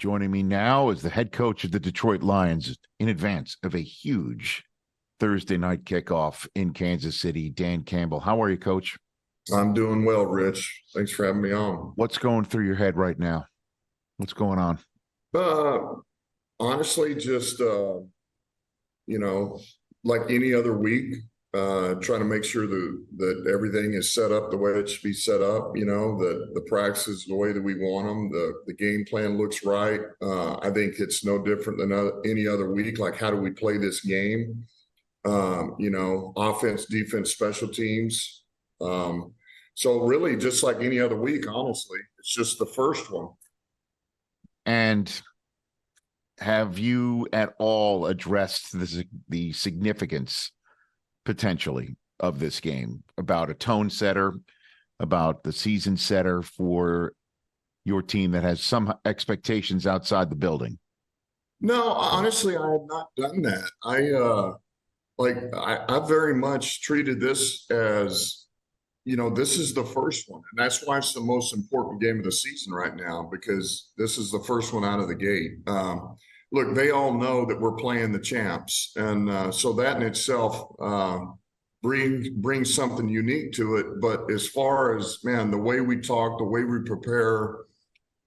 Joining me now is the head coach of the Detroit Lions in advance of a huge Thursday night kickoff in Kansas City, Dan Campbell. How are you, Coach? I'm doing well, Rich. Thanks for having me on. What's going through your head right now? What's going on? Honestly, just, like any other week, trying to make sure that everything is set up the way it should be set up, that the practices the way that we want them, the game plan looks right. I think it's no different than any other week. Like, how do we play this game? Offense, defense, special teams. So really just like any other week, honestly, it's just the first one. And have you at all addressed the significance potentially of this game, about a tone setter, about the season setter for your team that has some expectations outside the building? No, honestly, I have not done that. I very much treated this as, this is the first one. And that's why it's the most important game of the season right now, because this is the first one out of the gate. Look, they all know that we're playing the champs. And so that in itself brings something unique to it. But as far as, man, the way we talk, the way we prepare,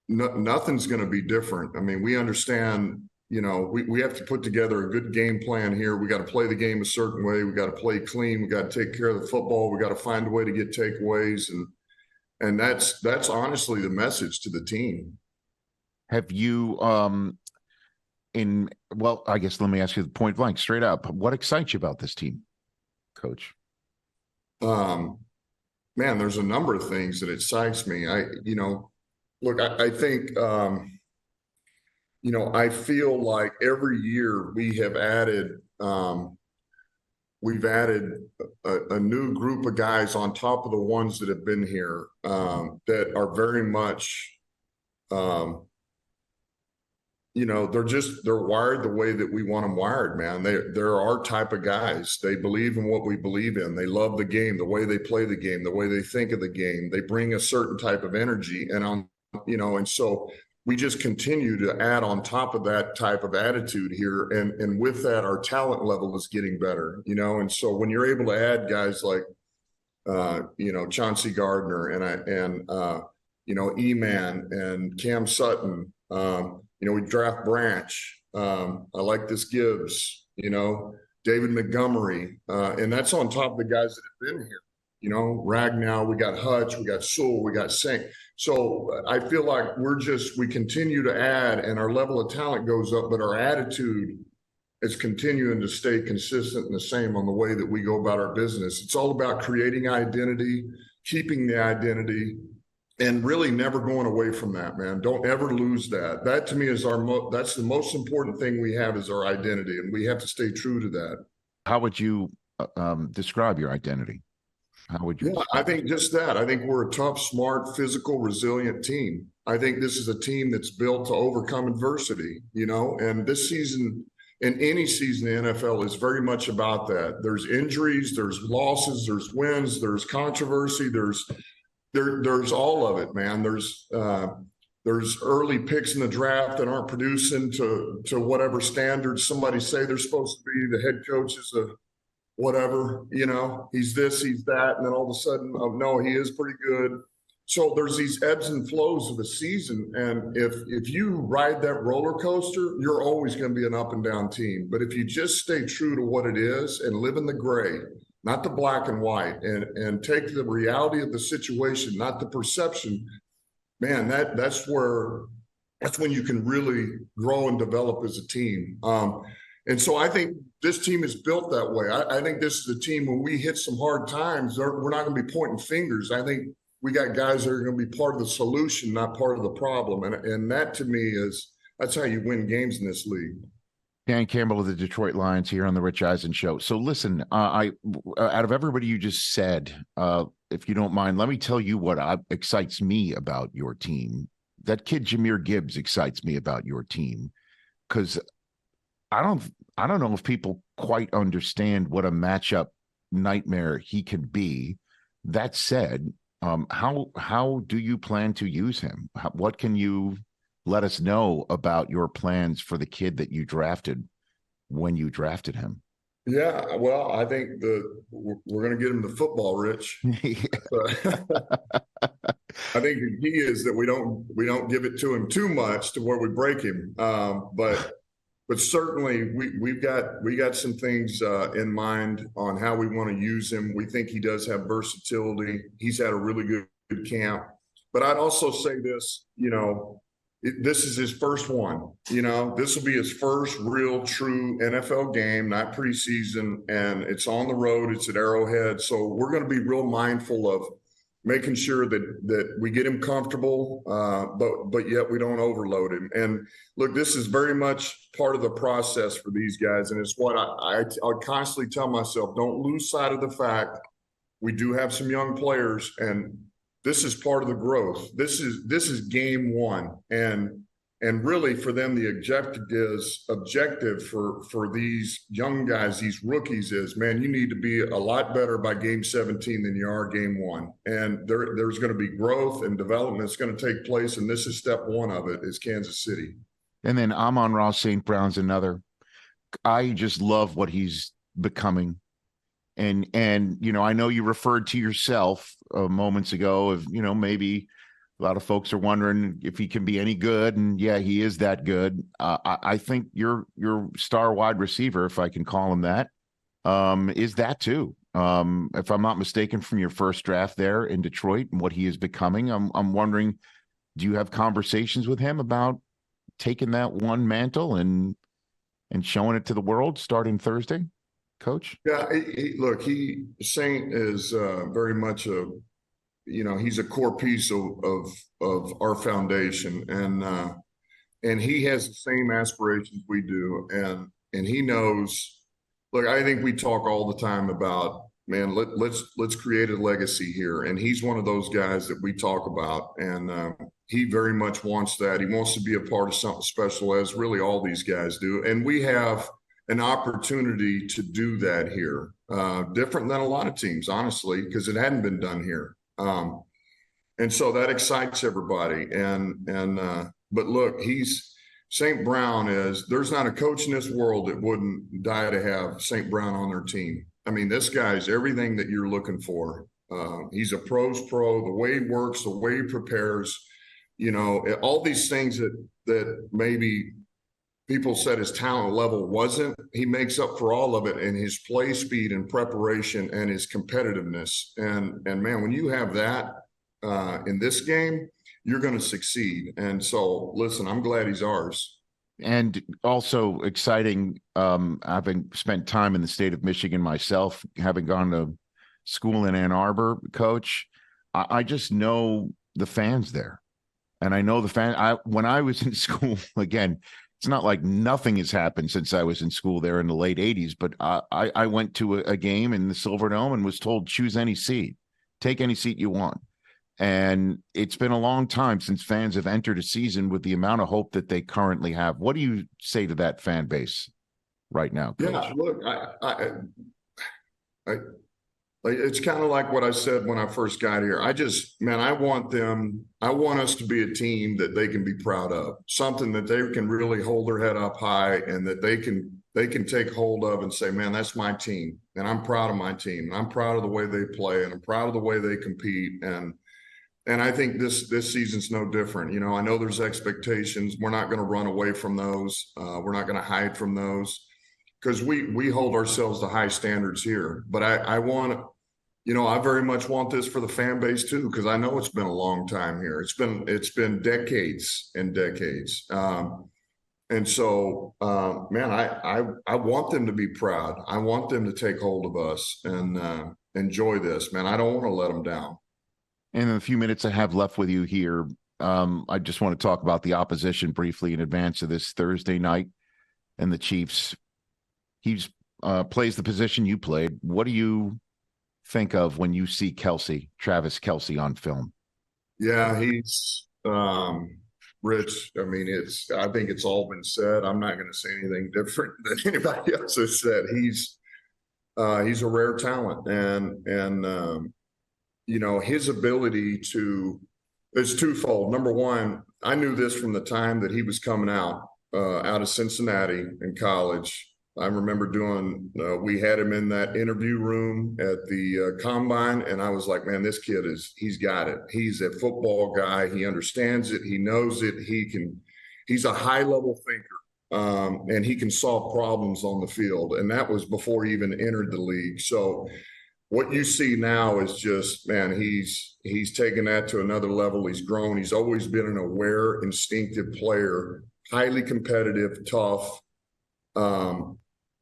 nothing's going to be different. I mean, we understand, we have to put together a good game plan here. We got to play the game a certain way. We got to play clean. We got to take care of the football. We got to find a way to get takeaways. And that's honestly the message to the team. Have you, I guess let me ask you the point blank, straight up, what excites you about this team, Coach? Man, there's a number of things that excites me. I think, I feel like every year we've added a new group of guys on top of the ones that have been here that are very much, they're wired the way that we want them wired, man. They're our type of guys. They believe in what we believe in. They love the game, the way they play the game, the way they think of the game. They bring a certain type of energy, and so we just continue to add on top of that type of attitude here. And with that, our talent level is getting better, and so when you're able to add guys like, Chauncey Gardner and E-Man and Cam Sutton, we draft Branch. I like this Gibbs, David Montgomery. And that's on top of the guys that have been here, Ragnow, we got Hutch, we got Sewell, we got Sink. So I feel like we continue to add and our level of talent goes up, but our attitude is continuing to stay consistent and the same on the way that we go about our business. It's all about creating identity, keeping the identity, and really never going away from that, man. Don't ever lose that. That to me is that's the most important thing we have is our identity, and we have to stay true to that. How would you describe your identity? How would you? Yeah, I think just that. I think we're a tough, smart, physical, resilient team. I think this is a team that's built to overcome adversity, and this season and any season in the NFL is very much about that. There's injuries, there's losses, there's wins, there's controversy, there's all of it, man. There's early picks in the draft that aren't producing to whatever standards somebody say they're supposed to be. The head coach is a whatever, he's this, he's that. And then all of a sudden, oh, no, he is pretty good. So there's these ebbs and flows of a season. And if you ride that roller coaster, you're always going to be an up and down team. But if you just stay true to what it is and live in the gray, not the black and white, and take the reality of the situation, not the perception, man, that's when you can really grow and develop as a team. And so I think this team is built that way. I think this is a team when we hit some hard times, we're not going to be pointing fingers. I think we got guys that are going to be part of the solution, not part of the problem. And that to me that's how you win games in this league. Dan Campbell of the Detroit Lions here on the Rich Eisen Show. So listen, out of everybody you just said, if you don't mind, let me tell you what excites me about your team. That kid Jahmyr Gibbs excites me about your team, because I don't know if people quite understand what a matchup nightmare he can be. That said, how do you plan to use him? What can you let us know about your plans for the kid that you drafted when you drafted him. Yeah, well, I think we're going to get him the football, Rich. I think the key is that we don't give it to him too much to where we break him. But certainly we got some things in mind on how we want to use him. We think he does have versatility. He's had a really good camp. But I'd also say this, this is his first one. This will be his first real true NFL game, not preseason, and it's on the road. It's at Arrowhead. So we're going to be real mindful of making sure that we get him comfortable, but yet we don't overload him. And look, this is very much part of the process for these guys. And it's what I constantly tell myself, don't lose sight of the fact we do have some young players, and this is part of the growth. This is game one. And really for them, the objective for these young guys, these rookies is, man, you need to be a lot better by game 17 than you are game one. And there's going to be growth and development that's going to take place. And this is step one of it, is Kansas City. And then Amon-Ra St. Brown's another. I just love what he's becoming. And I know you referred to yourself moments ago of, maybe a lot of folks are wondering if he can be any good. And yeah, he is that good. I think your star wide receiver, if I can call him that, is that too. If I'm not mistaken, from your first draft there in Detroit and what he is becoming, I'm wondering, do you have conversations with him about taking that one mantle and showing it to the world starting Thursday, Coach? Yeah, look, Saint is very much he's a core piece of our foundation, and he has the same aspirations we do, and he knows. Look, I think we talk all the time about, man, let's create a legacy here, and he's one of those guys that we talk about, and he very much wants that. He wants to be a part of something special, as really all these guys do, and we have an opportunity to do that here, different than a lot of teams, honestly, because it hadn't been done here. And so that excites everybody. But look, St. Brown there's not a coach in this world that wouldn't die to have St. Brown on their team. I mean, this guy's everything that you're looking for. He's a pro's pro, the way he works, the way he prepares, all these things that maybe people said his talent level wasn't. He makes up for all of it in his play speed and preparation and his competitiveness. And man, when you have that in this game, you're going to succeed. And so, listen, I'm glad he's ours. And also exciting, having spent time in the state of Michigan myself, having gone to school in Ann Arbor, Coach, I just know the fans there. And I know the fan. When I was in school, again, it's not like nothing has happened since I was in school there in the late 80s, but I went to a game in the Silverdome and was told, choose any seat, take any seat you want. And it's been a long time since fans have entered a season with the amount of hope that they currently have. What do you say to that fan base right now, Coach? Yeah, look, it's kind of like what I said when I first got here. I want us to be a team that they can be proud of, something that they can really hold their head up high and that they can take hold of and say, man, that's my team. And I'm proud of my team. And I'm proud of the way they play, and I'm proud of the way they compete. And I think this season's no different. I know there's expectations. We're not going to run away from those. We're not going to hide from those, because we hold ourselves to high standards here. But I very much want this for the fan base too, because I know it's been a long time here. It's been decades and decades. And so, man, I want them to be proud. I want them to take hold of us and enjoy this, man. I don't want to let them down. In the few minutes I have left with you here, I just want to talk about the opposition briefly in advance of this Thursday night and the Chiefs. He's plays the position you played. What do you think of when you see Travis Kelce on film? Yeah, he's Rich. I mean, I think it's all been said. I'm not going to say anything different than anybody else has said. He's a rare talent, and his ability to It's twofold. Number one, I knew this from the time that he was coming out of Cincinnati in college. I remember we had him in that interview room at the combine, and I was like, man, this kid he's got it. He's a football guy. He understands it. He knows it. He's a high level thinker, and he can solve problems on the field. And that was before he even entered the league. So what you see now is just, man, he's taken that to another level. He's grown. He's always been an aware, instinctive player, highly competitive, tough.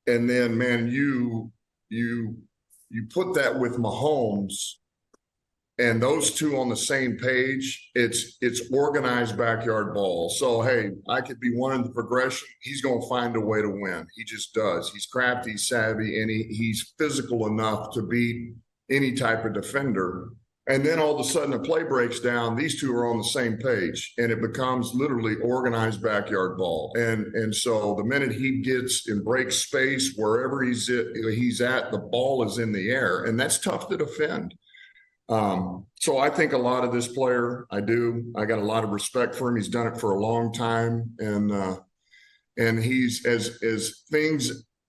And then, man, you put that with Mahomes, and those two on the same page. It's organized backyard ball. So hey, I could be one in the progression. He's going to find a way to win. He just does. He's crafty, he's savvy, and he's physical enough to beat any type of defender. And then all of a sudden the play breaks down. These two are on the same page, and it becomes literally organized backyard ball. And so the minute he gets and breaks space, wherever he's at, the ball is in the air, and that's tough to defend. So I think a lot of this player, I got a lot of respect for him. He's done it for a long time. And he's, as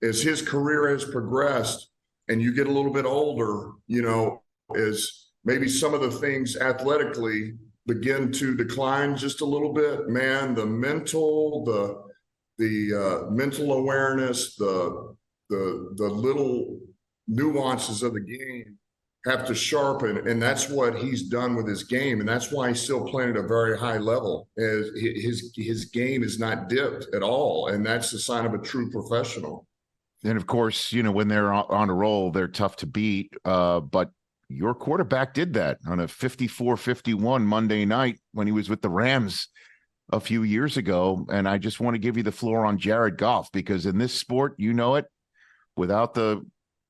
his career has progressed and you get a little bit older, as maybe some of the things athletically begin to decline just a little bit, man, the mental awareness, the little nuances of the game have to sharpen, and that's what he's done with his game, and that's why he's still playing at a very high level. His game is not dipped at all, and that's the sign of a true professional. And of course, when they're on a roll, they're tough to beat. But your quarterback did that on a 54-51 Monday night when he was with the Rams a few years ago. And I just want to give you the floor on Jared Goff, because in this sport, without the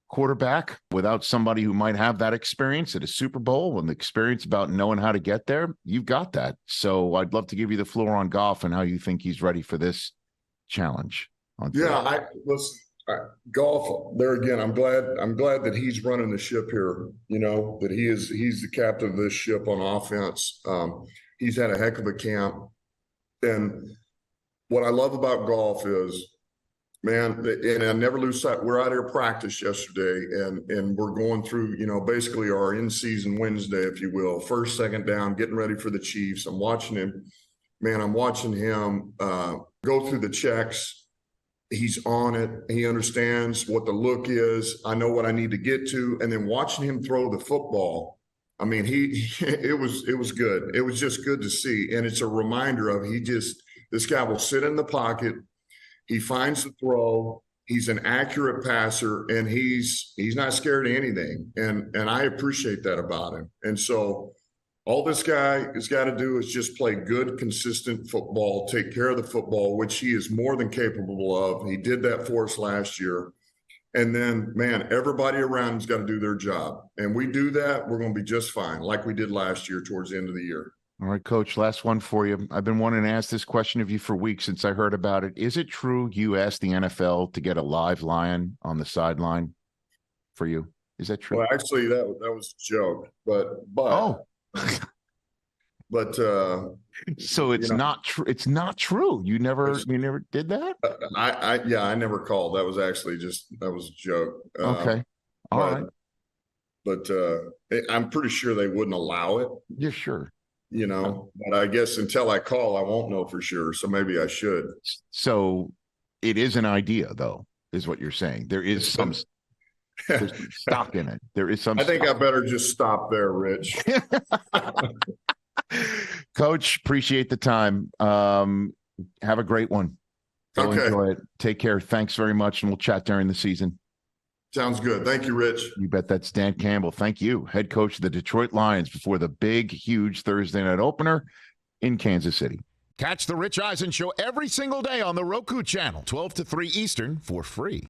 quarterback, without somebody who might have that experience at a Super Bowl and the experience about knowing how to get there, you've got that. So I'd love to give you the floor on Goff and how you think he's ready for this challenge. Goff, there again, I'm glad that he's running the ship here, that he's the captain of this ship on offense. He's had a heck of a camp. And what I love about Goff is, man, and I never lose sight. We're out here practice yesterday, and we're going through, basically our in-season Wednesday, if you will, first, second down, getting ready for the Chiefs. I'm watching him go through the checks. He's on it. He understands what the look is. I know what I need to get to. And then watching him throw the football, I mean, it was good. It was just good to see. And it's a reminder of this guy will sit in the pocket. He finds the throw. He's an accurate passer, and he's not scared of anything. And I appreciate that about him. And so all this guy has got to do is just play good, consistent football, take care of the football, which he is more than capable of. He did that for us last year. And then, man, everybody around him's got to do their job. And we do that, we're going to be just fine, like we did last year towards the end of the year. All right, Coach, last one for you. I've been wanting to ask this question of you for weeks since I heard about it. Is it true you asked the NFL to get a live lion on the sideline for you? Is that true? Well, actually, that was a joke, but oh. But so it's not true. It's not true. You never did that? I never called. That was a joke. Okay. All right. But I'm pretty sure they wouldn't allow it. You're sure? But I guess until I call, I won't know for sure. So maybe I should. So it is an idea, though, is what you're saying. There is some stock in it. There is some. I think I better just stop there, Rich. Coach, appreciate the time. Have a great one. Go enjoy it. Take care. Thanks very much, and we'll chat during the season. Sounds good. Thank you, Rich. You bet. That's Dan Campbell. Thank you, head coach of the Detroit Lions, before the big, huge Thursday night opener in Kansas City. Catch the Rich Eisen Show every single day on the Roku channel, 12 to 3 Eastern, for free.